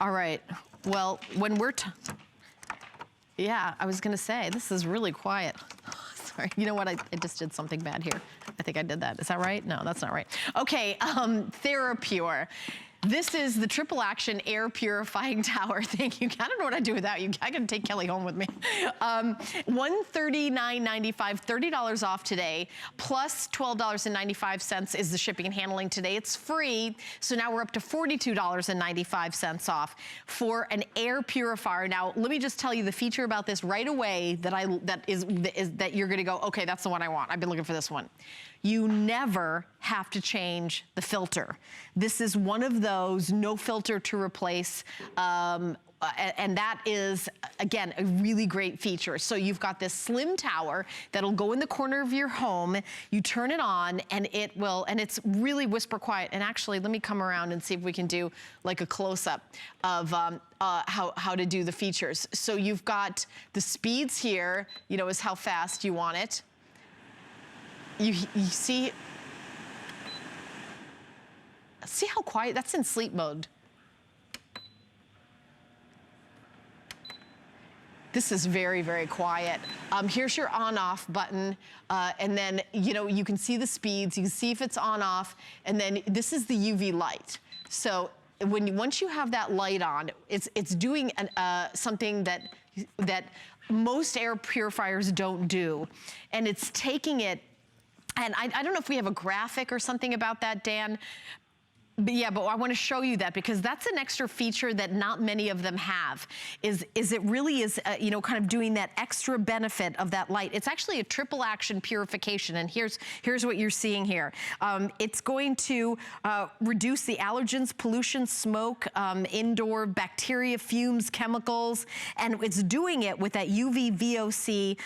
All right, well, when we're, yeah, I was gonna say, this is really quiet. Sorry, you know what, I just did something bad here. I think I did that, is that right? No, that's not right. Okay, Therapure. This is the triple action air purifying tower. Thank you. I don't know what I'd do without you. I can take Kelly home with me. $139.95, $30 off today, plus $12.95 is the shipping and handling today. It's free, so now we're up to $42.95 off for an air purifier. Now, let me just tell you the feature about this right away that you're gonna go, okay, that's the one I want. I've been looking for this one. You never have to change the filter. This is one of those no filter to replace, and that is, again, a really great feature. So you've got this slim tower that'll go in the corner of your home. You turn it on and it will, and it's really whisper quiet. And actually, let me come around and see if we can do like a close-up of how to do the features. So you've got the speeds here, you know, is how fast you want it. You see how quiet, that's in sleep mode. This is very, very quiet. Here's your on-off button, and then, you know, you can see the speeds, you can see if it's on-off, and then this is the UV light. So once you have that light on, it's doing something that most air purifiers don't do, and it's taking it. And I don't know if we have a graphic or something about that, Dan. But yeah, but I want to show you that because that's an extra feature that not many of them have. Is it really is, you know, kind of doing that extra benefit of that light. It's actually a triple action purification, and here's what you're seeing here. It's going to reduce the allergens, pollution, smoke, indoor bacteria, fumes, chemicals, and it's doing it with that UV VOC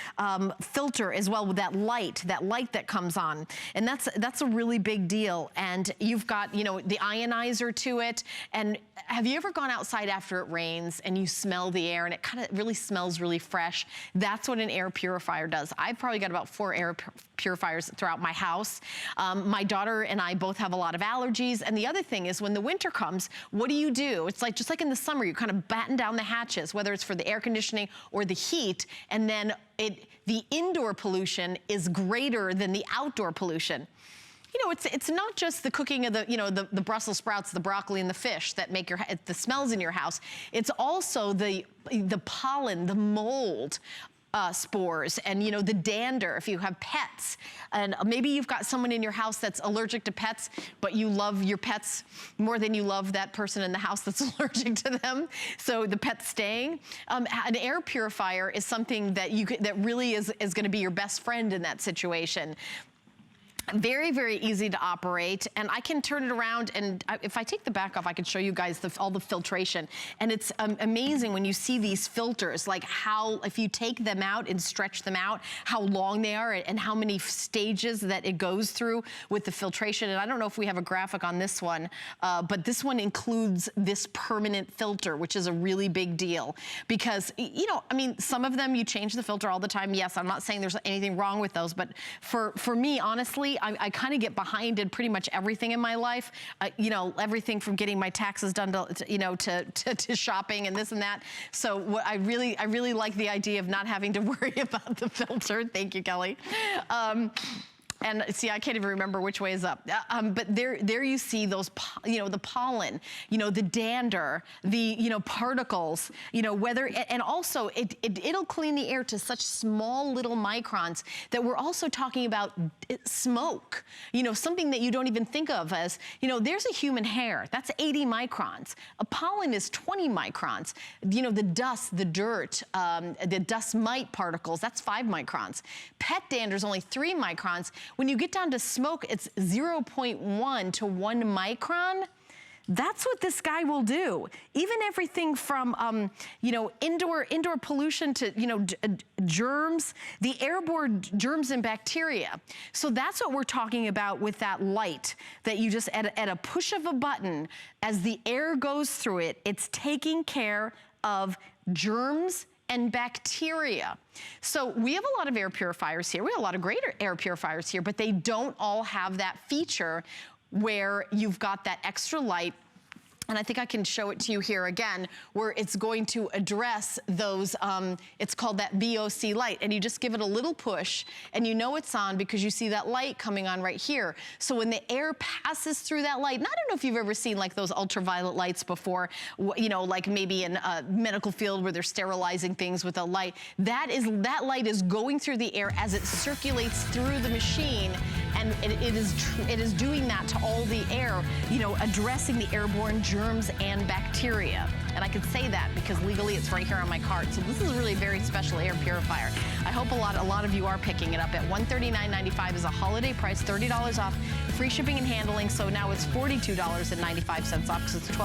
filter as well, with that light that comes on, and that's a really big deal. And you've got, you know, the ionizer to it. And have you ever gone outside after it rains and you smell the air and it kind of really smells really fresh? That's what an air purifier does. I've probably got about 4 air purifiers throughout my house. My daughter and I both have a lot of allergies. And the other thing is when the winter comes, what do? It's like, just like in the summer, you kind of batten down the hatches, whether it's for the air conditioning or the heat. And then the indoor pollution is greater than the outdoor pollution. You know, it's not just the cooking of the, you know, the Brussels sprouts, the broccoli, and the fish that make the smells in your house. It's also the pollen, the mold, spores, and, you know, the dander if you have pets. And maybe you've got someone in your house that's allergic to pets, but you love your pets more than you love that person in the house that's allergic to them. So the pet's staying. An air purifier is something that that really is gonna be your best friend in that situation. Very, very easy to operate, and I can turn it around, and if I take the back off, I can show you guys all the filtration. And it's amazing when you see these filters, like how, if you take them out and stretch them out, how long they are and how many stages that it goes through with the filtration. And I don't know if we have a graphic on this one, but this one includes this permanent filter, which is a really big deal. Because, you know, I mean, some of them you change the filter all the time. Yes, I'm not saying there's anything wrong with those, but for me, honestly, I kind of get behind in pretty much everything in my life. You know, everything from getting my taxes done to you know, to shopping and this and that. So what I really like the idea of not having to worry about the filter. Thank you, Kelly. And see, I can't even remember which way is up. But there you see those, you know, the pollen, you know, the dander, the, you know, particles, you know, whether, and also it'll clean the air to such small little microns that we're also talking about smoke, you know, something that you don't even think of as, you know, there's a human hair, that's 80 microns. A pollen is 20 microns. You know, the dust, the dirt, the dust mite particles, that's 5 microns. Pet dander is only 3 microns. When you get down to smoke, it's 0.1 to 1 micron. That's what this guy will do. Even everything from, you know, indoor pollution to, you know, germs, the airborne germs and bacteria. So that's what we're talking about with that light that you just, at a push of a button, as the air goes through it, it's taking care of germs and bacteria. So we have a lot of air purifiers here. We have a lot of great air purifiers here, but they don't all have that feature where you've got that extra light and I think I can show it to you here again, where it's going to address those, it's called that VOC light, and you just give it a little push, and you know it's on because you see that light coming on right here. So when the air passes through that light, and I don't know if you've ever seen like those ultraviolet lights before, you know, like maybe in a medical field where they're sterilizing things with a light, that light is going through the air as it circulates through the machine, and it is doing that to all the air, you know, addressing the airborne germs and bacteria. And I can say that because legally it's right here on my cart. So this is really a very special air purifier. I hope a lot of you are picking it up. At $139.95 is a holiday price, $30 off, free shipping and handling. So now it's $42.95 off because it's 12.